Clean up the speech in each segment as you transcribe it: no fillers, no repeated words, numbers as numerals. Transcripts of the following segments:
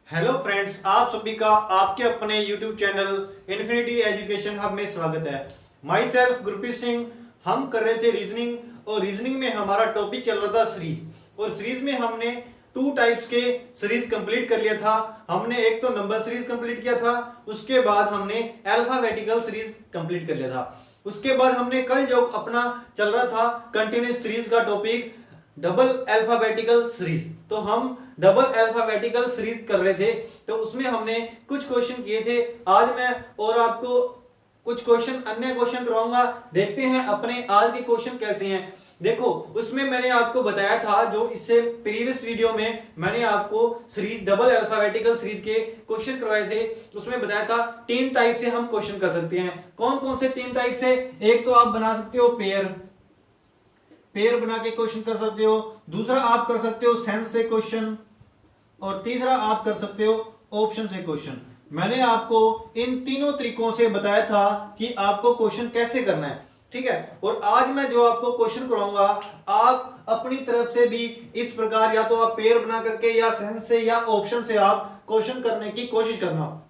Hello friends, आप सभी का आपके अपने YouTube channel infinity education hub में स्वागत है। My self Gurpreet Singh. हम कर रहे थे रीजनिंग और रीजनिंग में हमारा टॉपिक चल रहा था सीरीज। और सीरीज में हमने टू टाइप्स के सीरीज कंप्लीट कर लिया था। हमने एक तो नंबर सीरीज कंप्लीट किया था, उसके बाद हमने अल्फाबेटिकल सीरीज कंप्लीट कर लिया था। उसके बाद हमने कल जो अपना चल रहा था कंटिन्यूस सीरीज का टॉपिक डबल अल्फाबेटिकल सीरीज, तो हम डबल अल्फाबेटिकल सीरीज कर रहे थे। तो उसमें हमने कुछ क्वेश्चन किए थे। आज मैं और आपको कुछ क्वेश्चन अन्य क्वेश्चन करवाऊंगा। देखते हैं अपने आज के क्वेश्चन कैसे हैं। देखो, उसमें मैंने आपको बताया था, जो इससे प्रीवियस वीडियो में मैंने आपको सीरीज डबल अल्फाबेटिकल सीरीज के क्वेश्चन करवाए थे। उसमें बताया था तीन टाइप से हम क्वेश्चन कर सकते हैं। कौन कौन से तीन टाइप से? एक तो आप बना सकते हो पेयर बना के क्वेश्चन कर सकते हो, दूसरा आप कर सकते हो सेंस से क्वेश्चन, और तीसरा आप कर सकते हो ऑप्शन से क्वेश्चन। मैंने आपको इन तीनों तरीकों से बताया था कि आपको क्वेश्चन कैसे करना है, ठीक है। और आज मैं जो आपको क्वेश्चन कराऊंगा, आप अपनी तरफ से भी इस प्रकार या तो आप पेयर बना करके या सेंस से या ऑप्शन से आप क्वेश्चन करने की कोशिश करना।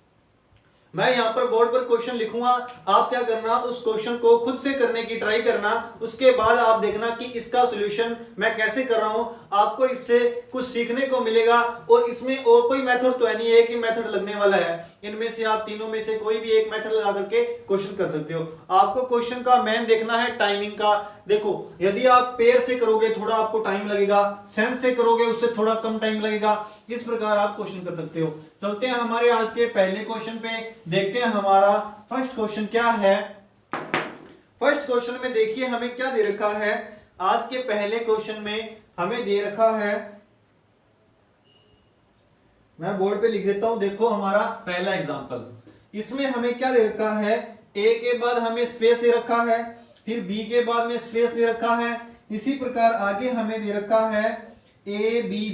मैं यहाँ पर बोर्ड पर क्वेश्चन लिखूंगा, आप क्या करना, उस क्वेश्चन को खुद से करने की ट्राई करना। उसके बाद आप देखना कि इसका सॉल्यूशन मैं कैसे कर रहा हूँ। आपको इससे कुछ सीखने को मिलेगा। और इसमें और कोई मेथड तो है नहीं, एक ही मेथड लगने वाला है। इनमें से आप तीनों में से कोई भी एक मेथड लगा करके क्वेश्चन कर सकते हो। आपको क्वेश्चन का मेन देखना है टाइमिंग का। देखो, यदि आप पेयर से करोगे थोड़ा आपको टाइम लगेगा, सेंस से करोगे उससे थोड़ा कम टाइम लगेगा। इस प्रकार आप क्वेश्चन कर सकते हो। चलते हैं हमारे आज के पहले क्वेश्चन पे, देखते हैं हमारा फर्स्ट क्वेश्चन क्या है। फर्स्ट क्वेश्चन में देखिए हमें क्या दे रखा है। आज के पहले क्वेश्चन में हमें दे रखा है, मैं बोर्ड पे लिख देता हूं। देखो हमारा पहला एग्जांपल, इसमें हमें क्या दे रखा है, ए के बाद हमें स्पेस दे रखा है, फिर बी के बाद में स्पेस दे रखा है। इसी प्रकार आगे हमें दे रखा है ए बी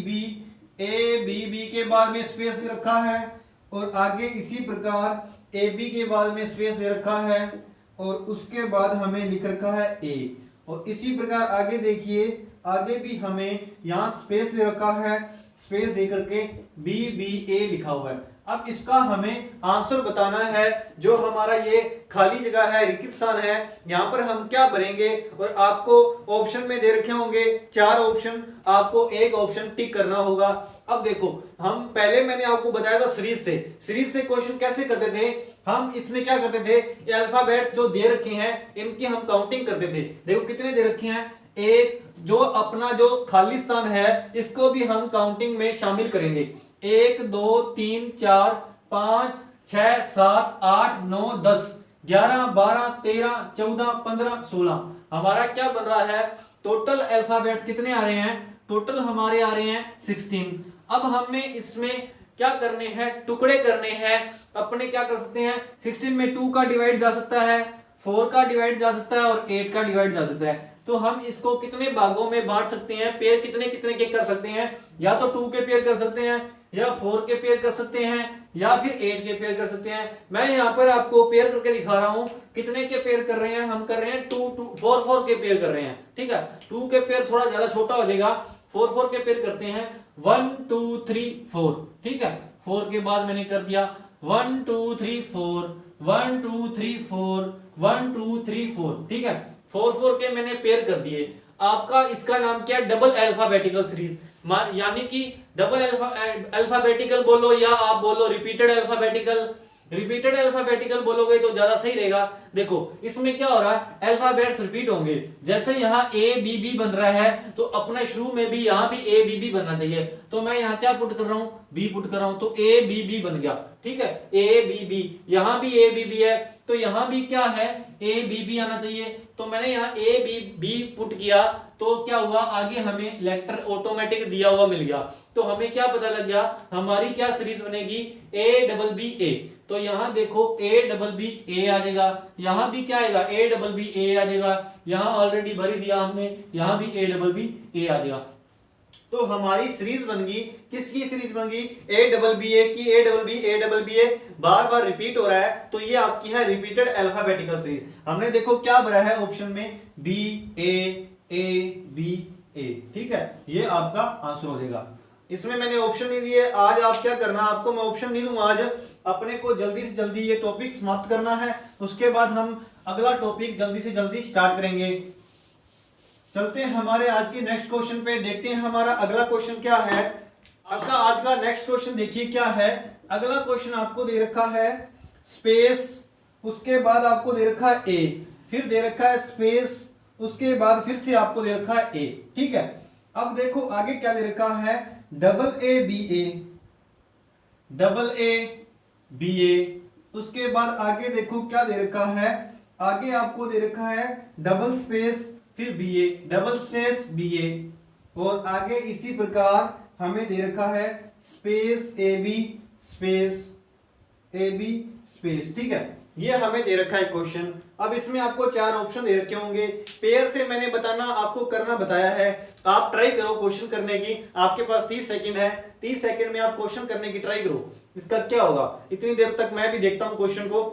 बी के बाद में स्पेस दे रखा है, और आगे इसी प्रकार ए बी के बाद में स्पेस दे रखा है, और उसके बाद हमें लिख रखा है ए। और इसी प्रकार आगे देखिए, आगे भी हमें यहाँ स्पेस दे रखा है, स्पेस दे करके बी ए लिखा हुआ है। अब इसका हमें आंसर बताना है। जो हमारा ये खाली जगह है, रिक्त स्थान है, यहाँ पर हम क्या भरेंगे। और आपको ऑप्शन में दे रखे होंगे 4 ऑप्शन, आपको एक ऑप्शन टिक करना होगा। अब देखो, हम पहले मैंने आपको बताया था सीरीज से क्वेश्चन कैसे करते थे। हम इसमें क्या करते थे, ये अल्फाबेट्स जो दे रखे हैं इनकी हम काउंटिंग करते थे। देखो कितने दे रखे हैं, एक जो अपना जो खाली स्थान है इसको भी हम काउंटिंग में शामिल करेंगे। 1 2 3 4 5 6 7 8 9 10 11 12 13 14 15 16 हमारा क्या बन रहा है, टोटल अल्फाबेट्स कितने आ रहे हैं, टोटल हमारे आ रहे हैं 16। अब हमें इसमें क्या करने हैं, टुकड़े करने हैं अपने। क्या कर सकते हैं, 16 में 2 का डिवाइड जा सकता है, 4 का डिवाइड जा सकता है, और 8 का डिवाइड जा सकता है। तो हम इसको कितने भागों में बांट सकते हैं, पेयर कितने कितने के कर सकते हैं। या तो 2 के पेयर कर सकते हैं, या 4 के पेयर कर सकते हैं, या फिर 8 के पेयर कर सकते हैं। मैं यहाँ पर आपको पेयर करके दिखा रहा हूँ। कितने के पेयर कर रहे हैं, हम कर रहे हैं 4 के पेयर कर रहे हैं, ठीक है। 2 के पेयर थोड़ा ज्यादा छोटा हो जाएगा, 4 के पेयर करते हैं 1 2 3 4, ठीक है। 4 के बाद मैंने कर दिया 1 2 3 4 1 2 3 4 1 2 3 4, ठीक है। 4 के मैंने पेयर कर दिए। आपका इसका नाम क्या है, डबल अल्फाबेटिकल सीरीज। यानी कि डबल अल्फाबेटिकल बोलो या आप बोलो रिपीटेड अल्फाबेटिकल बोलोगे तो ज्यादा सही रहेगा। देखो इसमें क्या हो रहा है, अल्फाबेट्स रिपीट होंगे। जैसे यहाँ ए बी बन रहा है, तो अपने शुरू में भी यहाँ भी ए बी बनना चाहिए। तो मैं यहाँ क्या पुट कर रहा हूँ, बी पुट कर रहा हूँ, तो ए बी बन गया, ठीक है। ए बी यहाँ भी ए बी है, तो यहाँ भी क्या है, ए बी आना चाहिए। तो मैंने यहाँ ए बी पुट किया, तो क्या हुआ, आगे हमें लेटर ऑटोमेटिक दिया हुआ मिल गया। तो हमें क्या पता लग गया, हमारी क्या सीरीज बनेगी, ए डबल बी ए। तो यहाँ देखो ए डबल बी ए आ जाएगा, यहाँ भी क्या आएगा, ए डबल बी ए आ जाएगा। यहाँ ऑलरेडी भरी दिया हमने, यहाँ भी ए डबल बी ए आ जाएगा। तो हमारी सीरीज बन गई, किसकी सीरीज बन गई, ए डबल बी ए की। ए डबल बी ए बार बार रिपीट हो रहा है, तो ये आपकी है रिपीटेड अल्फाबेटिकल सीरीज। हमने देखो क्या भरा है ऑप्शन में, बी ए बी ए, ठीक है। ये आपका आंसर हो जाएगा। इसमें मैंने ऑप्शन नहीं दिए। आज आप क्या करना, आपको मैं ऑप्शन नहीं दूंगा। आज अपने को जल्दी से जल्दी ये टॉपिक समाप्त करना है, उसके बाद हम अगला टॉपिक जल्दी से जल्दी स्टार्ट करेंगे। चलते हैं हमारे आज के नेक्स्ट क्वेश्चन पे, देखते हैं हमारा अगला क्वेश्चन क्या है। आपका आज का नेक्स्ट क्वेश्चन देखिए क्या है। अगला क्वेश्चन आपको दे रखा है स्पेस, उसके बाद आपको दे रखा है ए, फिर दे रखा है स्पेस, उसके बाद फिर से आपको दे रखा है ए। ठीक है, अब देखो आगे क्या दे रखा है, double A B A, double A B A. उसके बाद आगे देखो क्या दे रखा है, आगे आपको दे रखा है डबल स्पेस फिर B A, double space B A, और आगे इसी प्रकार हमें दे रखा है space A B space A B space. ठीक है, ये हमें दे रखा है क्वेश्चन। अब इसमें आपको 4 ऑप्शन दे रखे होंगे, पेयर से मैंने बताना आपको करना बताया है। आप ट्राई करो क्वेश्चन करने की, आपके पास 30 सेकंड है, 30 सेकंड में आप क्वेश्चन करने की ट्राई करो। इसका क्या होगा, इतनी देर तक मैं भी देखता हूं क्वेश्चन को।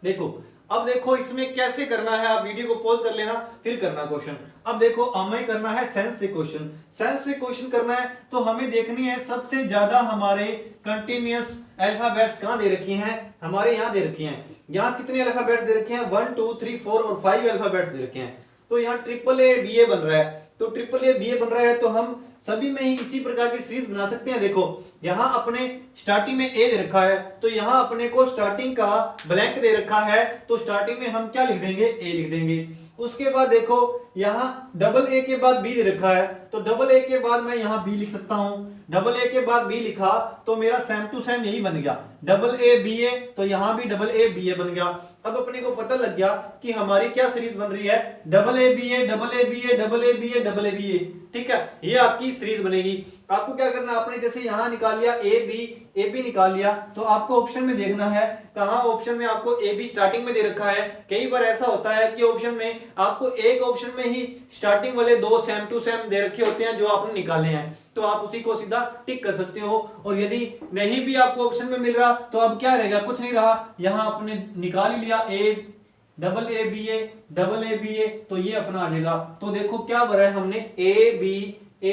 देखो अब देखो इसमें कैसे करना है, आप वीडियो को पॉज कर लेना फिर करना क्वेश्चन। अब देखो हमें करना है सेंस से क्वेश्चन, सेंस से क्वेश्चन करना है तो हमें देखनी है सबसे ज्यादा हमारे कंटिन्यूअस अल्फाबेट्स कहां दे रखी हैं, हमारे यहां दे रखी हैं। यहां कितने अल्फाबेट्स दे रखे हैं, 1 2 3 4 और 5 अल्फाबेट्स दे रखे हैं। तो यहाँ ट्रिपल ए बी ए बन रहा है, तो ट्रिपल ए बी ए बन रहा है तो हम सभी में ही इसी प्रकार की सीरीज बना सकते हैं। देखो यहाँ अपने स्टार्टिंग में ए दे रखा है, तो यहाँ अपने को स्टार्टिंग का ब्लैंक दे रखा है, तो स्टार्टिंग में हम क्या लिख देंगे, ए लिख देंगे। उसके बाद देखो यहाँ डबल ए के बाद बी दे रखा है, तो डबल ए के बाद मैं यहाँ बी लिख सकता हूँ। डबल ए के बाद बी लिखा तो मेरा सेम टू सेम यही बन गया, डबल ए बी ए, तो यहाँ भी डबल ए बी ए बन गया। अब अपने को पता लग गया कि हमारी क्या सीरीज बन रही है, double A B A double A B A double A B A double A B A. ठीक है, ये आपकी सीरीज बनेगी। आपको क्या करना, आपने जैसे यहां निकाल लिया ए बी निकाल लिया, तो आपको ऑप्शन में देखना है कहां ऑप्शन में आपको ए बी स्टार्टिंग में दे रखा है। कई बार ऐसा होता है कि ऑप्शन में आपको एक ऑप्शन में ही स्टार्टिंग वाले 2 सेम टू सेम दे रखे होते हैं जो आपने निकाले हैं, तो आप उसी को सीधा टिक कर सकते हो। और यदि नहीं भी आपको ऑप्शन में मिल रहा तो अब क्या रहेगा, कुछ नहीं रहा, यहां आपने निकाल ही लिया A double A B A double A B A, तो ये अपना आ जाएगा। तो देखो क्या भरा है हमने, ए B A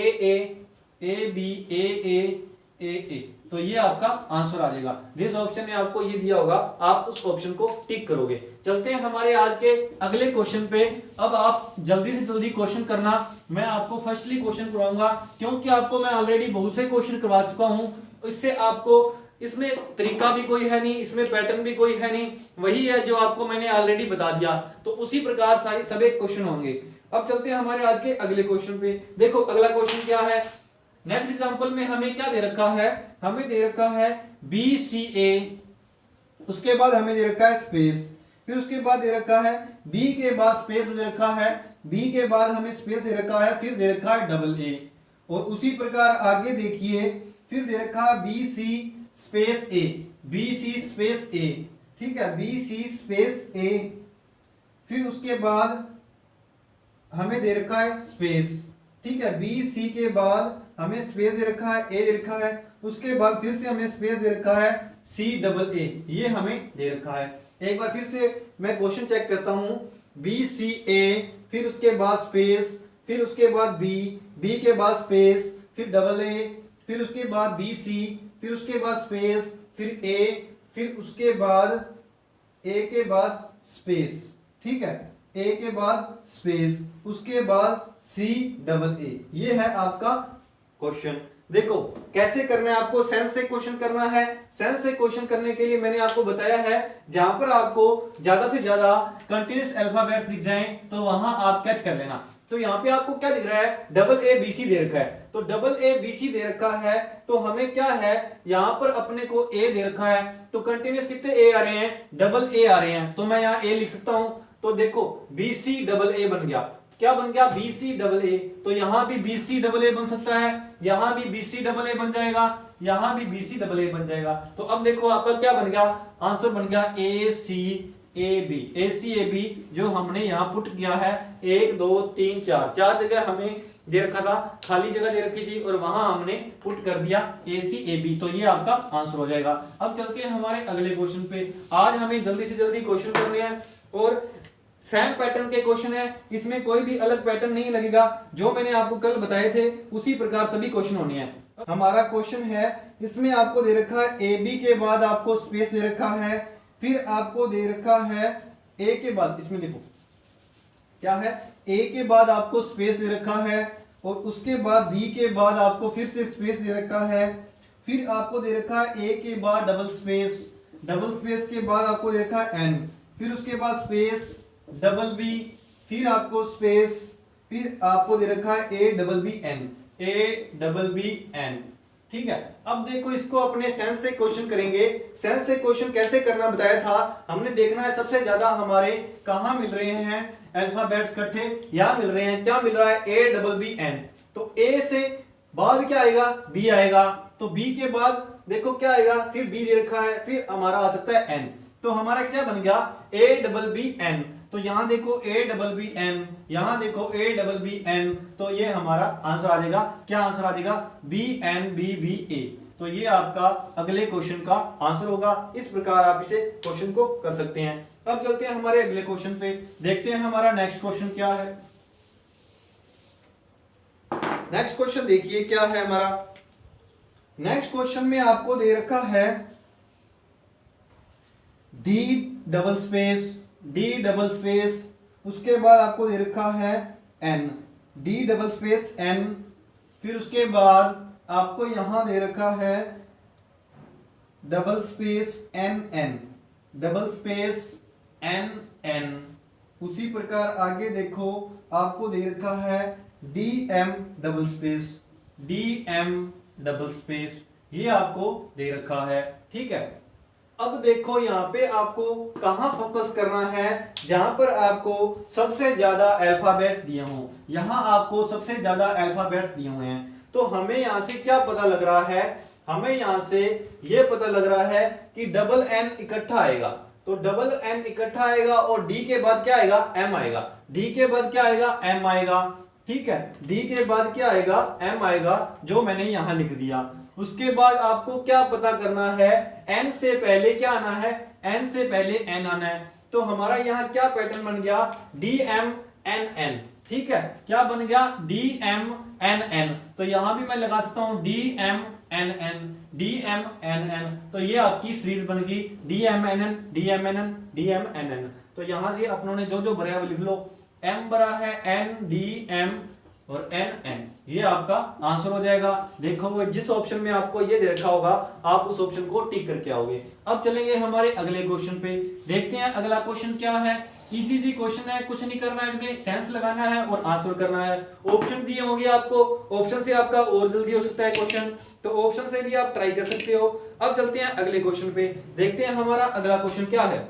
A B A, तो ये आपका आंसर आ जाएगा। जिस ऑप्शन ने आपको ये दिया होगा आप उस ऑप्शन को टिक करोगे। चलते हैं हमारे आज के अगले क्वेश्चन पे। अब आप जल्दी से जल्दी क्वेश्चन करना, मैं आपको फर्स्टली क्वेश्चन करवाऊंगा क्योंकि आपको मैं ऑलरेडी बहुत से क्वेश्चन करवा चुका हूं। इससे आपको इसमें तरीका भी कोई है नहीं, इसमें पैटर्न भी कोई है नहीं, वही है जो आपको मैंने ऑलरेडी बता दिया, तो उसी प्रकार सारे सभी क्वेश्चन होंगे। अब चलते हैं हमारे आज के अगले क्वेश्चन पे। देखो अगला क्वेश्चन क्या है, नेक्स्ट एग्जांपल में हमें क्या दे रखा है, हमें दे रखा है बी सी ए, उसके बाद हमें दे रखा है स्पेस, फिर उसके बाद दे रखा है बी के बाद स्पेस दे रखा है, बी के बाद हमें स्पेस दे रखा है, फिर दे रखा है डबल ए, और उसी प्रकार आगे देखिए फिर दे रखा है B C space A, B C space ए। ठीक है, बी सी स्पेस ए, फिर उसके बाद हमें दे रखा है स्पेस। ठीक है, बी सी के बाद हमें स्पेस दे रखा है, ए दे रखा है, उसके बाद फिर से हमें स्पेस दे रखा है सी डबल ए, ये हमें दे रखा है। एक बार फिर से मैं क्वेश्चन चेक करता हूं, बी सी ए, फिर उसके बाद स्पेस, फिर उसके बाद बी, बी के बाद स्पेस, फिर डबल ए, फिर उसके बाद बी सी, फिर उसके बाद स्पेस, फिर ए, फिर उसके बाद ए के बाद स्पेस। ठीक है, ए के बाद स्पेस, उसके बाद सी डबल ए, ये है आपका क्वेश्चन। देखो कैसे करना है, आपको सेंस से क्वेश्चन करना है। सेंस से क्वेश्चन करने के लिए मैंने आपको बताया है जहां पर आपको ज्यादा से ज्यादा कंटीन्यूअस अल्फाबेट्स दिख जाएं तो वहां आप कैच कर लेना। तो यहाँ पे आपको क्या दिख रहा है, डबल ए बी सी दे रखा है, तो डबल ए बी सी दे रखा है, तो हमें क्या है यहाँ पर अपने को ए दे रखा है, तो कंटीन्यूअस कितने ए आ रहे हैं, डबल ए आ रहे हैं, तो मैं यहाँ ए लिख सकता हूं। तो देखो बी सी डबल ए बन गया, क्या बन गया, बी सी डबल ए, तो यहां भी बी सी डबल ए बन सकता है, यहां भी बी सी डबल ए बन जाएगा, यहां भी बी सी डबल ए बन जाएगा। तो अब देखो आपका क्या बन गया, आंसर बन गया ए सी ए B, A C A B, जो हमने यहाँ पुट किया है 1 2 3 4, 4 जगह हमें दे रखा था, खाली जगह दे रखी थी और वहां हमने पुट कर दिया ए सी ए बी, तो ये आपका आंसर हो जाएगा। अब चलते हैं हमारे अगले क्वेश्चन पे। आज हमें जल्दी से जल्दी क्वेश्चन करने हैं और सेम पैटर्न के क्वेश्चन है, इसमें कोई भी अलग पैटर्न नहीं लगेगा, जो मैंने आपको कल बताए थे उसी प्रकार सभी क्वेश्चन होने हैं। हमारा क्वेश्चन है, इसमें आपको दे रखा है ए बी के बाद आपको स्पेस दे रखा है, फिर आपको दे रखा है ए के बाद, इसमें देखो क्या है, ए के बाद आपको स्पेस दे रखा है और उसके बाद बी के बाद आपको फिर से स्पेस दे रखा है, फिर आपको दे रखा है ए के बाद डबल स्पेस के बाद आपको दे रखा है एन, फिर उसके बाद स्पेस डबल बी, फिर आपको स्पेस, फिर आपको दे रखा है ए डबल बी एन। ठीक है, अब देखो इसको अपने सेंस से क्वेश्चन करेंगे। सेंस से क्वेश्चन कैसे करना बताया था हमने, देखना है सबसे ज्यादा हमारे कहां मिल रहे हैं अल्फाबेट्स इकट्ठे, यहां मिल रहे हैं। क्या मिल रहा है, ए डबल बी एन, तो ए से बाद क्या आएगा, बी आएगा, तो बी के बाद देखो क्या आएगा, फिर बी दे रखा है, फिर हमारा आ सकता है एन, तो हमारा क्या बन गया ए डबल बी एन। तो यहां देखो ए डबल बी एन, यहां देखो ए डबल बी एन, तो ये हमारा आंसर आ जाएगा। क्या आंसर आ जाएगा, B N B B A. तो ये आपका अगले क्वेश्चन का आंसर होगा। इस प्रकार आप इसे क्वेश्चन को कर सकते हैं। अब चलते हैं हमारे अगले क्वेश्चन पे, देखते हैं हमारा नेक्स्ट क्वेश्चन क्या है। नेक्स्ट क्वेश्चन देखिए क्या है हमारा। नेक्स्ट क्वेश्चन में आपको दे रखा है डी डबल स्पेस, उसके बाद आपको दे रखा है N, D double space N, फिर उसके बाद आपको यहां दे रखा है double space N N, double space N N. उसी प्रकार आगे देखो आपको दे रखा है डी एम डबल स्पेस, ये आपको दे रखा है। ठीक है, अब देखो यहाँ पे आपको कहां फोकस करना है, जहां पर आपको सबसे ज्यादा अल्फाबेट्स दिए हों, यहां आपको सबसे ज्यादा अल्फाबेट्स दिए हुए हैं। तो हमें यहां से क्या पता लग रहा है, हमें यहां से यह पता लग रहा है कि डबल एन इकट्ठा आएगा, तो डबल एन इकट्ठा आएगा और डी के बाद क्या आएगा, एम आएगा, डी के बाद क्या आएगा, एम आएगा। ठीक है, डी के बाद क्या आएगा, एम आएगा, जो मैंने यहां लिख दिया। उसके बाद आपको क्या पता करना है, एन से पहले क्या आना है, एन से पहले एन आना है। तो हमारा यहां क्या पैटर्न बन गया, डी एम एन एन। ठीक है, क्या बन गया, डी एम एन एन। तो यहां भी मैं लगा सकता हूं D M N N, D M N N. तो ये आपकी सीरीज बन गई D M N N, D M N N, D M N N. तो यहां से अपनों ने जो जो भरा है लिख लो, एम भरा है एन डी एम और एन एन, ये आपका आंसर हो जाएगा। देखो वो जिस ऑप्शन में आपको ये दे रखा होगा आप उस ऑप्शन को टिक करके आओगे। अब चलेंगे हमारे अगले क्वेश्चन पे, देखते हैं अगला क्वेश्चन क्या है। इजी क्वेश्चन है, कुछ नहीं करना है, इसमें सेंस लगाना है और आंसर करना है। ऑप्शन दिए होंगे आपको, ऑप्शन से आपका और जल्दी हो सकता है क्वेश्चन, तो ऑप्शन से भी आप ट्राई कर सकते हो। अब चलते हैं अगले क्वेश्चन पे, देखते हैं हमारा अगला क्वेश्चन क्या है।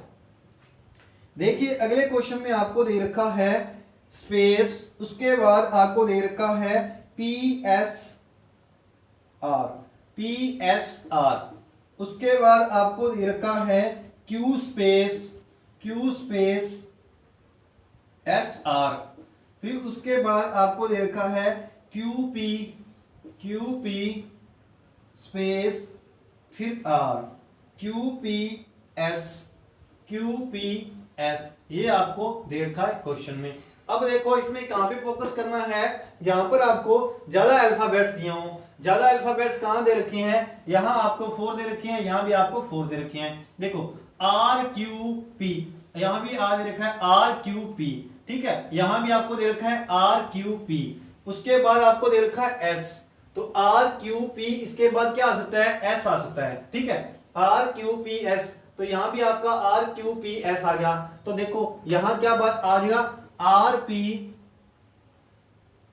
देखिए अगले क्वेश्चन में आपको दे रखा है स्पेस, उसके बाद आपको दे रखा है पी एस आर, उसके बाद आपको दे रखा है क्यू स्पेस एस आर, फिर उसके बाद आपको दे रखा है क्यू पी स्पेस फिर आर, क्यू पी एस, ये आपको दे रखा है क्वेश्चन में। अब देखो इसमें कहां पे फोकस करना है, जहां पर आपको ज्यादा अल्फाबेट्स दिए हों। ज्यादा अल्फाबेट्स कहां दे रखे हैं, यहां आपको 4 दे रखे हैं, यहां भी आपको 4 दे रखे हैं। देखो आर क्यू पी, यहां भी आर दे रखा है आर क्यू पी। ठीक है, यहां भी आपको दे रखा है आर क्यू पी, उसके बाद आपको दे रखा है एस, तो आर क्यू पी, इसके बाद क्या आ सकता है, एस आ सकता है। ठीक है, आर क्यू पी एस, तो यहां भी आपका आर क्यू पी एस आ गया। तो देखो यहां क्या बात आ जाएगा, आर पी,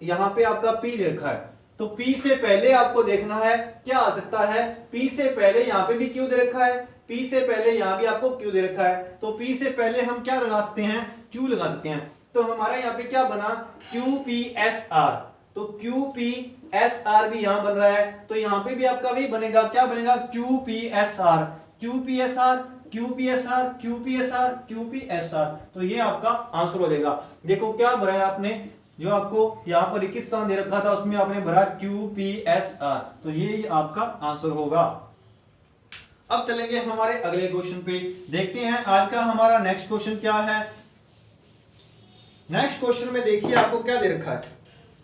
यहां पे आपका पी दे रखा है, तो पी से पहले आपको देखना है क्या आ सकता है, पी से पहले यहां पे भी क्यू दे रखा है, पी से पहले यहां भी आपको क्यू दे रखा है, तो पी से पहले हम क्या लगा सकते हैं, क्यू लगा सकते हैं। तो हमारा यहां पे क्या बना, क्यू पी एस आर, तो क्यू पी एस आर भी यहां बन रहा है, तो यहां पे भी आपका भी बनेगा, क्या बनेगा, Q P S R, Q P S R, Q P S R, Q P S R, Q P S R. तो ये आपका आंसर हो जाएगा। देखो क्या भरा है आपने, जो आपको यहां पर 21 स्थान दे रखा था उसमें आपने भरा क्यू पी एस आर, तो ये आपका आंसर होगा। अब चलेंगे हमारे अगले क्वेश्चन पे, देखते हैं आज का हमारा नेक्स्ट क्वेश्चन क्या है। नेक्स्ट क्वेश्चन में देखिए आपको क्या दे रखा है,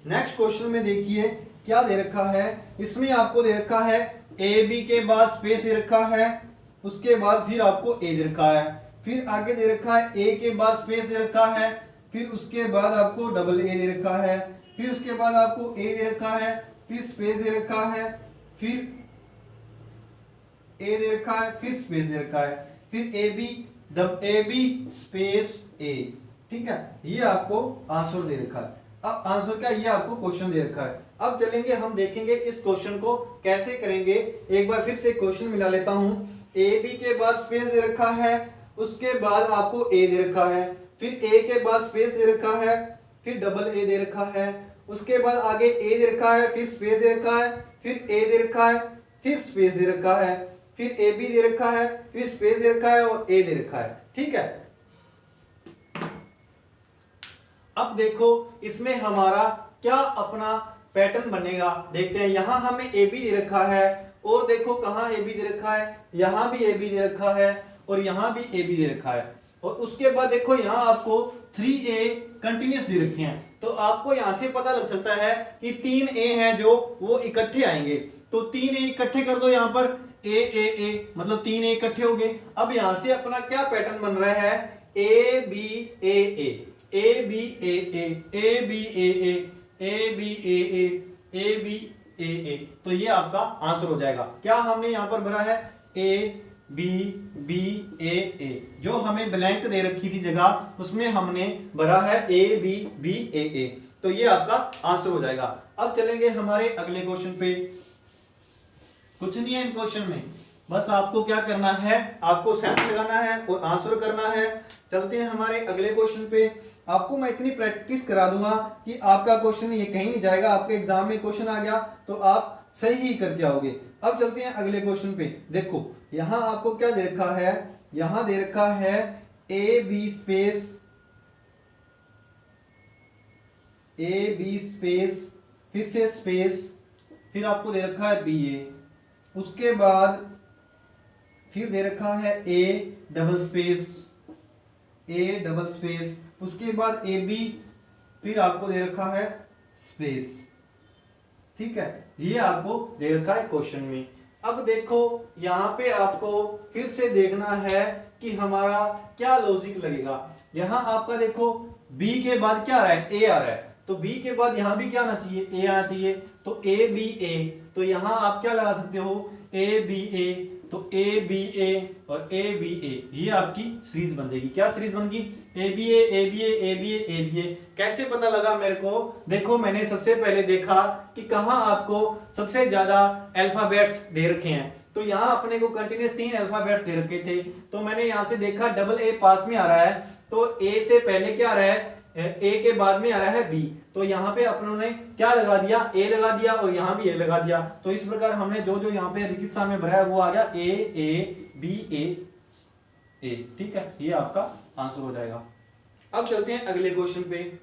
नेक्स्ट क्वेश्चन में देखिए क्या दे रखा है, इसमें आपको दे रखा है ए बी के बाद स्पेस दे रखा है, उसके बाद फिर आपको ए दे रखा है, फिर आगे दे रखा है ए के बाद स्पेस दे रखा है, फिर उसके बाद आपको डबल ए दे रखा है, फिर उसके बाद आपको ए दे रखा है, फिर स्पेस दे रखा है, फिर ए दे रखा है, फिर स्पेस दे रखा है, फिर ए बी स्पेस ए। ठीक है, ये आपको आंसर दे रखा है। अब आंसर क्या, ये आपको क्वेश्चन दे रखा है। अब चलेंगे हम देखेंगे इस क्वेश्चन को कैसे करेंगे। एक बार फिर से क्वेश्चन मिला लेता हूं। ए बी के बाद स्पेस दे रखा है, उसके बाद आपको ए दे रखा है, फिर ए के बाद स्पेस दे रखा है, फिर डबल ए दे रखा है, उसके बाद आगे ए दे रखा है, फिर स्पेस दे रखा है, फिर ए दे रखा है, फिर स्पेस दे रखा है, फिर ए बी दे रखा है, फिर स्पेस दे रखा है और ए दे रखा है। ठीक है, अब देखो इसमें हमारा क्या अपना पैटर्न बनेगा, देखते हैं। यहां हमें ए बी दे रखा है और देखो कहां ए बी दे रखा है, यहां भी ए बी दे रखा है और यहां भी ए बी दे रखा है। और उसके बाद देखो यहां आपको 3a कंटिन्यूस दे रखे हैं, तो आपको यहां से पता लग सकता है कि 3a हैं जो वो इकट्ठे आएंगे। तो 3a इकट्ठे कर दो, यहां पर ए मतलब 3a इकट्ठे हो गए। अब यहां से अपना क्या पैटर्न बन रहा है, A B A A B A B A B A B A. तो ये आपका आंसर हो जाएगा। क्या हमने यहां पर भरा है, ए बी बी ए। जो हमें ब्लैंक दे रखी थी जगह उसमें हमने भरा है ए बी बी ए। तो ये आपका आंसर हो जाएगा। अब चलेंगे हमारे अगले क्वेश्चन पे। कुछ नहीं है इन क्वेश्चन में, बस आपको क्या करना है, आपको सेंस लगाना है और आंसर करना है। चलते हैं हमारे अगले क्वेश्चन पे। आपको मैं इतनी प्रैक्टिस करा दूंगा कि आपका क्वेश्चन ये कहीं नहीं जाएगा, आपके एग्जाम में क्वेश्चन आ गया तो आप सही ही करके आओगे। अब चलते हैं अगले क्वेश्चन पे। देखो यहां आपको क्या दे रखा है, यहां दे रखा है ए बी स्पेस फिर से स्पेस, फिर आपको दे रखा है बी ए, उसके बाद फिर दे रखा है ए डबल स्पेस, उसके बाद ए बी, फिर आपको दे रखा है स्पेस। ठीक है, ये आपको दे रखा है क्वेश्चन में। अब देखो यहां पे आपको फिर से देखना है कि हमारा क्या लॉजिक लगेगा। यहां आपका देखो बी के बाद क्या आ रहा है, ए आ रहा है, तो बी के बाद यहां भी क्या आना चाहिए, ए आना चाहिए। तो ए बी ए, तो यहां आप क्या लगा सकते हो, ए बी ए, तो ए बी ए और ए बी ए, ये आपकी सीरीज बन जाएगी। क्या सीरीज बन गई, A B A A B A A B A A B A. कैसे पता लगा मेरे को, देखो मैंने सबसे पहले देखा कि कहां आपको सबसे ज्यादा अल्फाबेट्स दे रखे हैं। तो यहाँ अपने को कंटिन्यूस 3 अल्फाबेट्स दे रखे थे, तो मैंने यहाँ से देखा डबल ए पास में आ रहा है, तो ए से पहले क्या आ रहा है, ए के बाद में आ रहा है बी, तो यहाँ पे अपनों ने क्या लगा दिया, ए लगा दिया और यहाँ भी ए लगा दिया। तो इस प्रकार हमने जो जो यहाँ पे रेगिस्तान में भरा है वो आ गया ए बी ए। ठीक है, ये आपका आंसर हो जाएगा। अब चलते हैं अगले क्वेश्चन पे।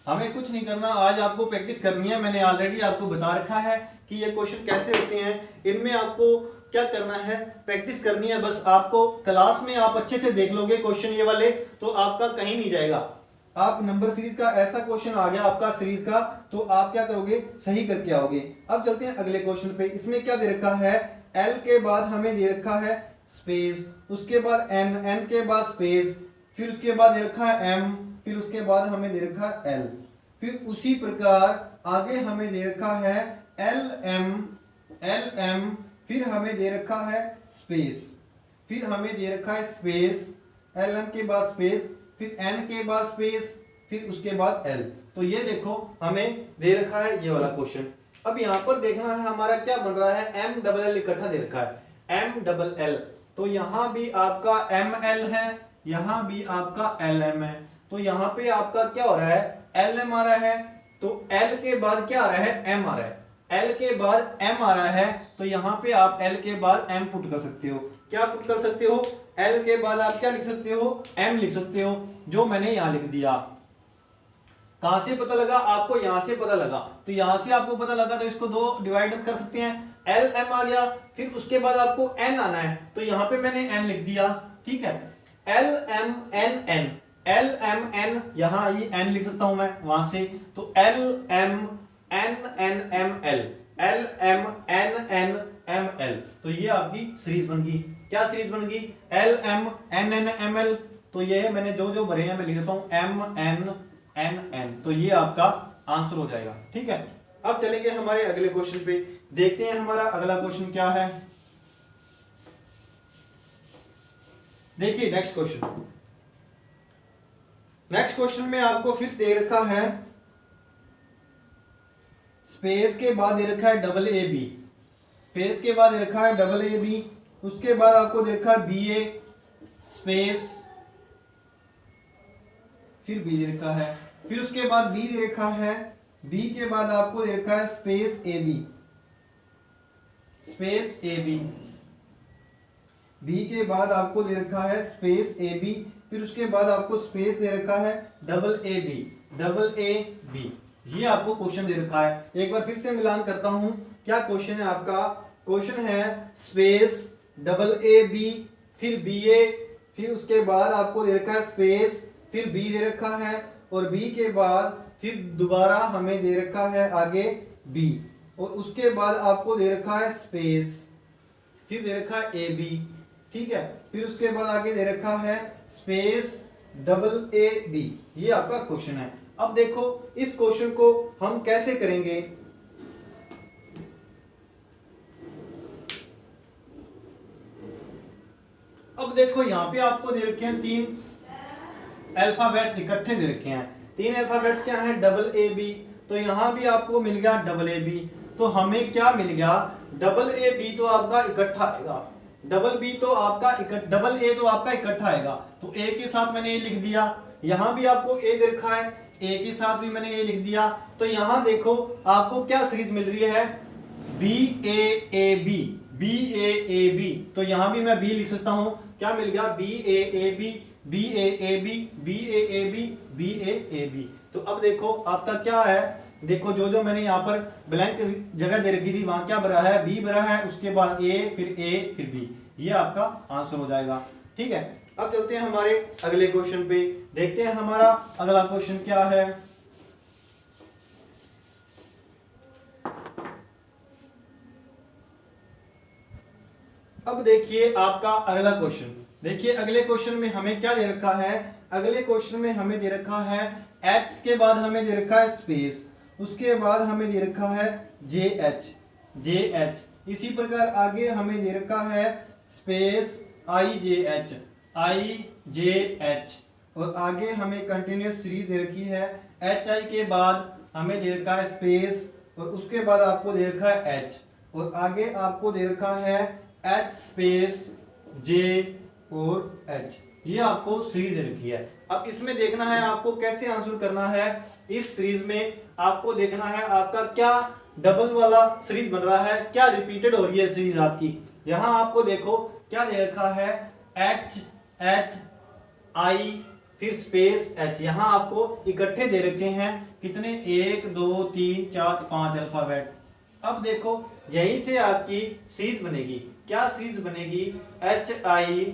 हमें कुछ नहीं करना, आज आपको प्रैक्टिस करनी है। मैंने ऑलरेडी आपको बता रखा है कि ये क्वेश्चन कैसे होते हैं। इनमें आपको क्या करना है, प्रैक्टिस करनी है। बस आपको क्लास में आप अच्छे से देख लोगे क्वेश्चन ये वाले, तो आपका कहीं नहीं जाएगा। आप नंबर सीरीज का ऐसा क्वेश्चन आ गया आपका सीरीज का, तो आप क्या करोगे, सही करके आओगे। अब चलते हैं अगले क्वेश्चन पे। इसमें क्या दे रखा है, एल के बाद हमें दे रखा है स्पेस, उसके बाद एन, एन के बाद स्पेस, फिर उसके बाद दे रखा है एम, फिर उसके बाद हमें दे रखा है एल, फिर उसी प्रकार आगे हमें दे रखा है एल एम, फिर हमें दे रखा है स्पेस, फिर हमें दे रखा है स्पेस, एल एम के बाद स्पेस, फिर एन के बाद स्पेस, फिर उसके बाद एल। तो ये देखो हमें दे रखा है ये वाला क्वेश्चन। अब यहाँ पर देखना है हमारा क्या बन रहा है, एम डबल एल इकट्ठा दे रखा है, एम डबल एल, तो यहाँ भी आपका एम एल है, यहाँ भी आपका एल एम है। तो यहाँ पे आपका क्या हो रहा है, एल एम आ रहा है, तो एल के बाद क्या आ रहा है, एम आ रहा है, एल के बाद एम आ रहा है, तो यहाँ पे आप एल के बाद एम पुट कर सकते हो। क्या पुट कर सकते हो, एल के बाद आप क्या लिख सकते हो, एम लिख सकते हो, जो मैंने यहां लिख दिया। कहां से पता लगा आपको, यहां से पता लगा, तो यहां से आपको पता लगा तो इसको 2 डिवाइड कर सकते हैं। एल एम आ गया, फिर उसके बाद आपको एन आना है, तो यहां पे मैंने एन लिख दिया। ठीक है, L M N N, L M N, यहां ये एन लिख सकता हूं मैं वहां से, तो L M N N M L, L M N N M L, तो ये आपकी सीरीज बन गई। क्या सीरीज बन गई? L M N N M L, तो ये मैंने जो जो भरे हैं मैं लिख देता हूं एम एन एन एन, तो ये आपका आंसर हो जाएगा। ठीक है, अब चलेंगे हमारे अगले क्वेश्चन पे, देखते हैं हमारा अगला क्वेश्चन क्या है। देखिए नेक्स्ट क्वेश्चन, नेक्स्ट क्वेश्चन में आपको फिर दे रखा है स्पेस के बाद दे रखा है डबल ए बी, स्पेस के बाद दे रखा है डबल ए बी, उसके बाद आपको दे रखा है बी ए स्पेस फिर बी दे रखा है, फिर उसके बाद बी दे रखा है, बी के बाद आपको दे रखा है space A B, space A B, B के बाद आपको दे रखा है स्पेस ए बी, फिर उसके बाद आपको स्पेस दे रखा है double A B, double A B, ये आपको क्वेश्चन दे रखा है। एक बार फिर से मिलान करता हूं, क्या क्वेश्चन है आपका? क्वेश्चन है स्पेस डबल ए बी फिर बी ए, फिर उसके बाद आपको दे रखा है स्पेस फिर बी दे रखा है, और बी के बाद फिर दोबारा हमें दे रखा है आगे बी, और उसके बाद आपको दे रखा है स्पेस फिर दे रखा है ए बी। ठीक है, फिर उसके बाद आगे दे रखा है स्पेस डबल ए बी, ये आपका क्वेश्चन है। अब देखो इस क्वेश्चन को हम कैसे करेंगे। अब देखो यहां पे आपको दे रखे हैं तीन अल्फाबेट्स इकट्ठे दे रखे हैं, तीन अल्फाबेट्स क्या है? डबल ए बी, तो यहां भी आपको मिल गया डबल ए बी, तो हमें क्या मिल गया? डबल ए बी तो आपका इकट्ठा आएगा, डबल बी तो आपका डबल ए तो आपका इकट्ठा आएगा, तो ए के साथ मैंने ये लिख दिया, यहां भी आपको ए दे रखा है, ए के साथ भी मैंने ये लिख दिया, तो यहां देखो आपको क्या सीरीज मिल रही है? B A B, B A B, तो यहां भी मैं बी लिख सकता हूं, क्या मिल गया? B A B, B A B, B A B, B A B. तो अब देखो आपका क्या है, देखो जो जो मैंने यहाँ पर ब्लैंक जगह दे रखी थी वहां क्या भरा है? बी भरा है, उसके बाद ए फिर बी, ये आपका आंसर हो जाएगा। ठीक है, अब चलते हैं हमारे अगले क्वेश्चन पे, देखते हैं हमारा अगला क्वेश्चन क्या है। अब देखिए आपका अगला क्वेश्चन, देखिए अगले क्वेश्चन में हमें क्या दे रखा है? अगले क्वेश्चन में हमें दे रखा है एच के बाद हमें दे रखा है स्पेस, उसके बाद हमें दे रखा है जे एच, इसी प्रकार आगे हमें दे रखा है स्पेस आई जे एच, और आगे हमें कंटिन्यूस सीरीज दे रखी है, एच आई के बाद हमें दे रखा है स्पेस, और उसके बाद आपको दे रखा है एच, और आगे आपको दे रखा है एच स्पेस जे और एच, ये आपको सीरीज दे रखी है। अब इसमें देखना है आपको कैसे आंसर करना है। इस सीरीज में आपको देखना है आपका क्या डबल वाला सीरीज बन रहा है, क्या रिपीटेड हो रही है सीरीज आपकी। यहां आपको देखो क्या दे रखा है? एच आई फिर स्पेस एच, यहां आपको इकट्ठे दे रखे हैं कितने? 1 2 3 4 5 अल्फाबेट। अब देखो यहीं से आपकी सीरीज बनेगी, क्या सीरीज बनेगी? एच आई,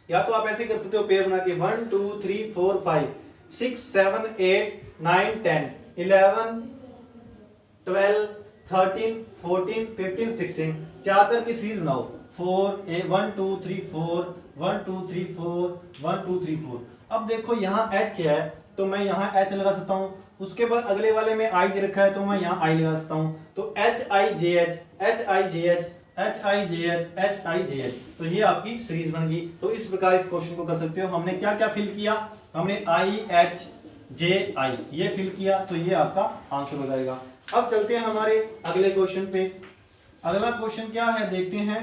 या तो आप ऐसे कर सकते हो पेयर बना के 1 2 3 4 5 6 7 8 9 10 11 12 13 14 15 16, चार की सीरीज बनाओ 1 2 3 4 1 2 3 4 1 2 3 4। अब देखो यहाँ एच है तो मैं यहाँ एच लगा सकता हूँ, उसके बाद अगले वाले में आई दे रखा है तो मैं यहाँ आई लगा सकता हूँ, तो H I J H, H I J H, H I J H, H I J H, तो ये आपकी सीरीज बन गई। तो इस प्रकार इस क्वेश्चन को कर सकते हो। हमने क्या क्या फिल किया? हमने आई एच जे आई ये फिल किया, तो ये आपका आंसर हो जाएगा। अब चलते हैं हमारे अगले क्वेश्चन पे। अगला क्वेश्चन क्या है देखते हैं।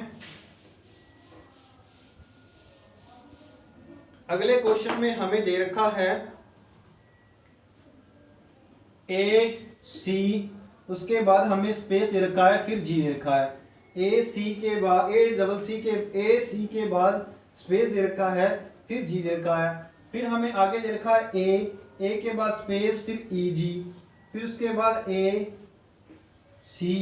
अगले क्वेश्चन में हमें दे रखा है ए सी, उसके बाद हमें स्पेस दे रखा है, फिर जी दे रखा है। ए सी के बाद ए सी के बाद स्पेस दे रखा है, फिर जी दे रखा है, फिर हमें आगे दे रखा है ए के बाद स्पेस फिर ई जी, फिर उसके बाद ए सी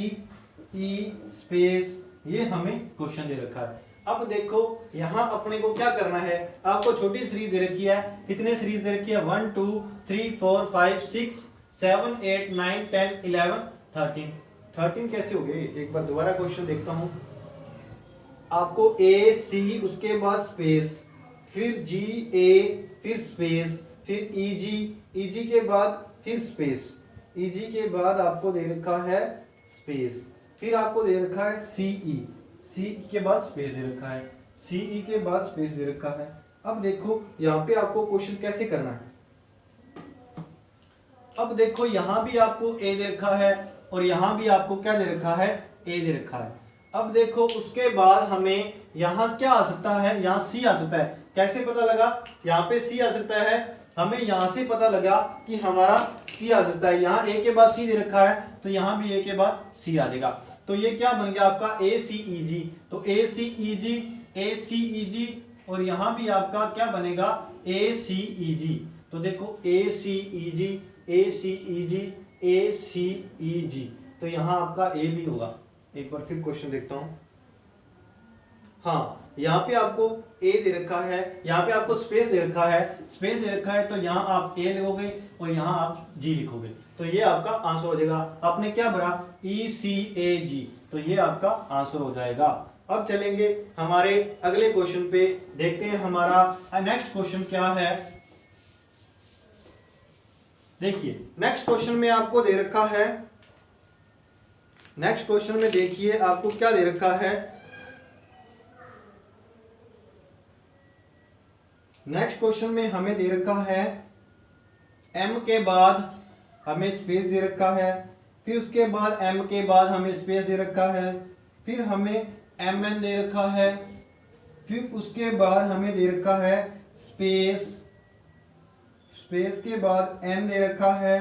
ई स्पेस, ये हमें क्वेश्चन दे रखा है। अब देखो यहां अपने को क्या करना है, आपको छोटी सीरीज दे रखी है, कितने सीरीज दे रखी है 1 2 3 4 5 6 7 8 9 10 11 13। 13 कैसे हो गए? एक बार दोबारा क्वेश्चन देखता हूं। आपको ए सी उसके बाद स्पेस, फिर जी ए फिर स्पेस, फिर ई जी के बाद फिर स्पेस, ई जी के बाद आपको दे रखा है स्पेस, फिर आपको दे रखा है सी के बाद स्पेस दे रखा है, सीई के बाद स्पेस दे रखा है। अब देखो यहाँ पे आपको क्वेश्चन कैसे करना है। अब देखो यहाँ भी आपको ए दे रखा है और यहाँ भी आपको क्या दे रखा है? ए दे रखा है। अब देखो उसके बाद हमें यहाँ क्या आ सकता है? यहाँ सी आ सकता है। कैसे पता लगा यहाँ पे सी आ सकता है? हमें यहाँ से पता लगा कि हमारा सी आ सकता है। यहाँ ए के बाद सी दे रखा है तो यहाँ भी ए के बाद सी आ जाएगा। तो ये क्या बन गया आपका? ए सी ई जी। तो ए सी ई जी और यहाँ भी आपका क्या बनेगा? ए सी ई जी। तो देखो ए सी ई जी, ए सी ई जी, ए सी ई जी, तो यहाँ आपका ए भी होगा। एक बार फिर क्वेश्चन देखता हूं। हाँ, यहाँ पे आपको ए दे रखा है, यहाँ पे आपको स्पेस दे रखा है, स्पेस दे रखा है तो यहाँ आप ए लिखोगे और यहाँ आप जी लिखोगे, तो ये आपका आंसर हो जाएगा। आपने क्या भरा? ई सी ए जी, तो ये आपका आंसर हो जाएगा। अब चलेंगे हमारे अगले क्वेश्चन पे, देखते हैं हमारा नेक्स्ट क्वेश्चन क्या है। देखिए नेक्स्ट क्वेश्चन में आपको दे रखा है, नेक्स्ट क्वेश्चन में देखिए आपको क्या दे रखा है। नेक्स्ट क्वेश्चन में हमें दे रखा है m के बाद हमें स्पेस दे रखा है, फिर उसके बाद m के बाद हमें स्पेस दे रखा है, फिर हमें mn दे रखा है, फिर उसके बाद हमें दे रखा है स्पेस, स्पेस के बाद n दे रखा है,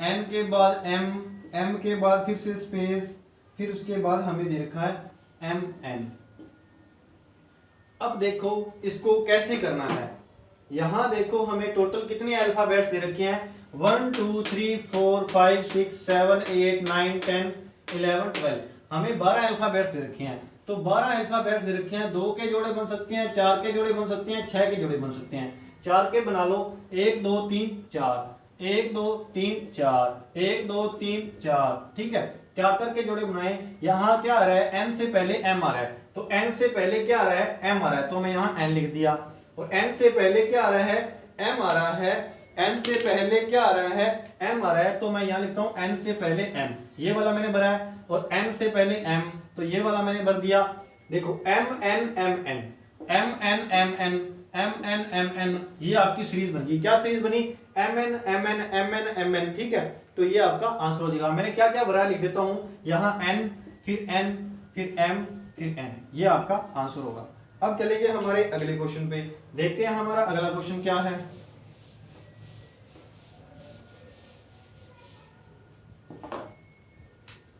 n के बाद m के बाद फिर से स्पेस, फिर उसके बाद हमें दे रखा है mn। अब देखो इसको कैसे करना है। यहां देखो हमें टोटल कितने अल्फाबेट्स दे रखे हैं? 1 2 3 4 5 6 7 8 9 10 11 12। हमें 12 अल्फाबेट्स दे रखे हैं। तो 12 अल्फाबेट्स दे रखे हैं, 2 के जोड़े बन सकते हैं, 4 के जोड़े बन सकते हैं, 6 के जोड़े बन सकते हैं। 4 के बना लो, 1 2 3 4, 1 2 3 4, 1 2 3 4, ठीक है। 4 के जोड़े बनाए। यहाँ क्या आ रहा है? n से पहले m आ रहा है, तो n से पहले क्या आ रहा है? m आ रहा है, तो मैं यहाँ n लिख दिया। और n से पहले क्या आ रहा है? m आ रहा है। n से पहले क्या आ रहा है? m आ रहा है, तो मैं यहाँ लिखता हूँ n से पहले m, ये वाला मैंने भरा है। और n से पहले m, तो ये वाला मैंने भर दिया। देखो m n m n m n m n m n m n, ये आपकी सीरीज बन गई। क्या सीरीज बनी? m n m n m n m n, ठीक है। तो ये आपका आंसर हो जाएगा। मैंने क्या क्या भरा लिख देता हूँ यहाँ, n फिर n फिर m फिर n, ये आपका आंसर होगा। अब चलेंगे हमारे अगले क्वेश्चन पे, देखते हैं हमारा अगला क्वेश्चन क्या है।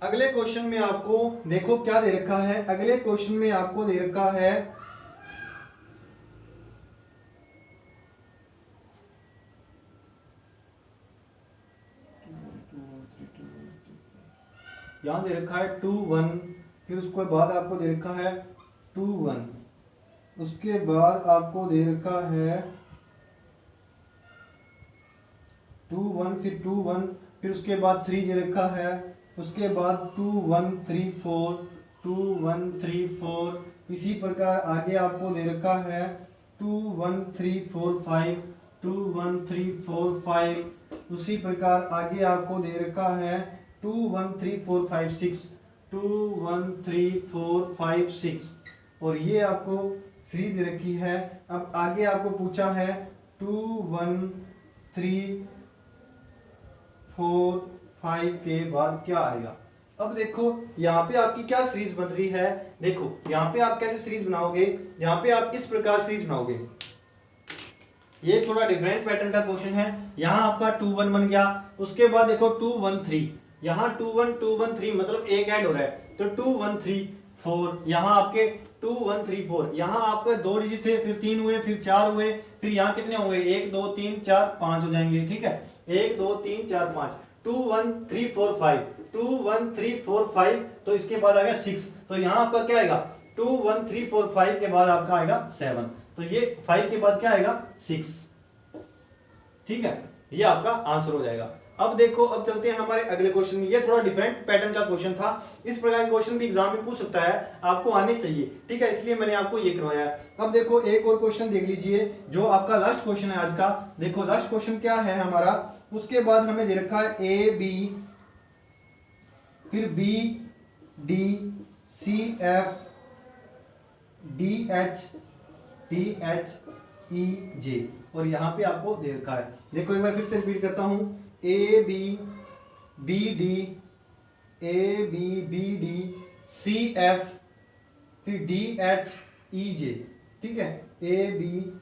अगले क्वेश्चन में आपको देखो क्या दे रखा है। अगले क्वेश्चन में आपको दे रखा है यहां दे रखा है 2 1, फिर उसके बाद आपको दे रखा है 2 1, उसके बाद आपको दे रखा है 2 1, फिर 2 1, फिर उसके बाद 3 दे रखा है, उसके बाद 2 1 3 4, 2 1 3 4, इसी प्रकार आगे आपको दे रखा है 2 1 3 4 5, 2 1 3 4 5, उसी प्रकार आगे आपको दे रखा है 2 1 3 4 5 6, 2 1 3 4 5 6, और ये आपको सीरीज दे रखी है। अब आगे आपको पूछा है 2 1 3 4 5 के बाद क्या आएगा। अब देखो यहाँ पे आपकी क्या सीरीज बन रही है। देखो यहाँ पे आप कैसे सीरीज बनाओगे, यहाँ पे आप इस प्रकार सीरीज बनाओगे। ये थोड़ा डिफरेंट पैटर्न का क्वेश्चन है। यहाँ आपका 2 1 बन गया, उसके बाद देखो 2 1 3, यहाँ 2 1 2 1 3, मतलब एक ऐड हो रहा है, तो 2 1 3 4, यहाँ आपके 2 1 3 4, यहाँ आपके 2 डिजिट थे, फिर 3 हुए, फिर 4 हुए, फिर यहाँ कितने होंगे? 1 2 3 4 5 हो जाएंगे, ठीक है। 1 2 3 4 5, 2 1 3 4 5, 2 1 3 4 5, तो इसके बाद आ गया 6, तो यहाँ आपका क्या आएगा? 2 1 3 4 5 के बाद आपका आएगा 7, तो ये 5 के बाद क्या आएगा? 6, ठीक है। ये आपका आंसर हो जाएगा। अब देखो, अब चलते हैं हमारे अगले क्वेश्चन में। ये थोड़ा डिफरेंट पैटर्न का क्वेश्चन था, इस प्रकार के क्वेश्चन भी एग्जाम में पूछ सकता है, आपको आने चाहिए, ठीक है, इसलिए मैंने आपको ये करवाया है। अब देखो एक और क्वेश्चन देख लीजिए, जो आपका लास्ट क्वेश्चन है आज का। देखो लास्ट क्वेश्चन क्या है हमारा, उसके बाद हमें दे रखा है ए बी, फिर B D C F D H E J, और यहाँ पे आपको दे रखा है। देखो एक बार फिर से रिपीट करता हूं, A B B D C F फिर डी एच ई जे, ठीक है, ए बी।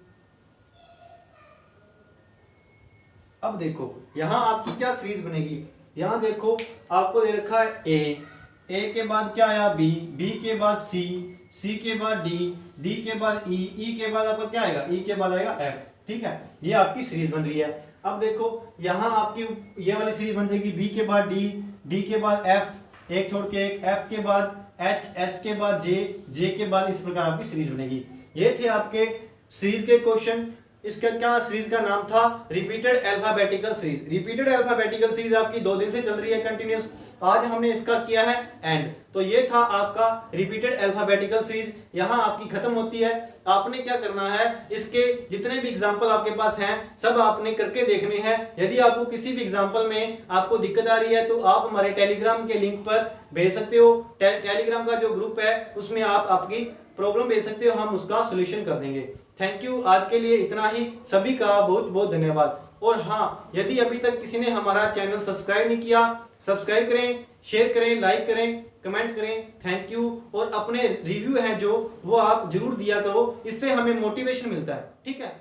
अब देखो यहां आपकी क्या सीरीज बनेगी, यहां देखो आपको दे रखा है ए के बाद क्या आया बी के बाद सी के बाद डी के बाद ई के बाद आपका क्या आएगा, ई के बाद आएगा एफ, ठीक है, ये आपकी सीरीज बन रही है। अब देखो यहां आपकी ये वाली सीरीज बन जाएगी, बी के बाद डी के बाद एफ, एक छोड़ के एक, एफ के बाद एच के बाद जे के बाद, इस प्रकार आपकी सीरीज बनेगी। ये थे आपके सीरीज के क्वेश्चन। इसका क्या सीरीज का नाम था, repeated alphabetical series. Repeated alphabetical series आपकी 2 दिन से चल रही है कंटिन्यूस, आज हमने इसका किया है एंड। तो ये था आपका रिपीटेड अल्फाबेटिकल सीरीज, यहां आपकी खत्म होती है। आपने क्या करना है, इसके जितने भी एग्जांपल आपके पास हैं सब आपने करके देखने हैं। यदि आपको किसी भी एग्जांपल में आपको दिक्कत आ रही है तो आप हमारे टेलीग्राम के लिंक पर भेज सकते हो। टेलीग्राम का जो ग्रुप है उसमें आप आपकी प्रॉब्लम भेज सकते हो, हम उसका सोल्यूशन कर देंगे। थैंक यू, आज के लिए इतना ही। सभी का बहुत बहुत धन्यवाद। और हाँ, यदि अभी तक किसी ने हमारा चैनल सब्सक्राइब नहीं किया, सब्सक्राइब करें, शेयर करें, लाइक करें, कमेंट करें। Thank you. और अपने रिव्यू हैं जो वो आप जरूर दिया करो, इससे हमें मोटिवेशन मिलता है, ठीक है।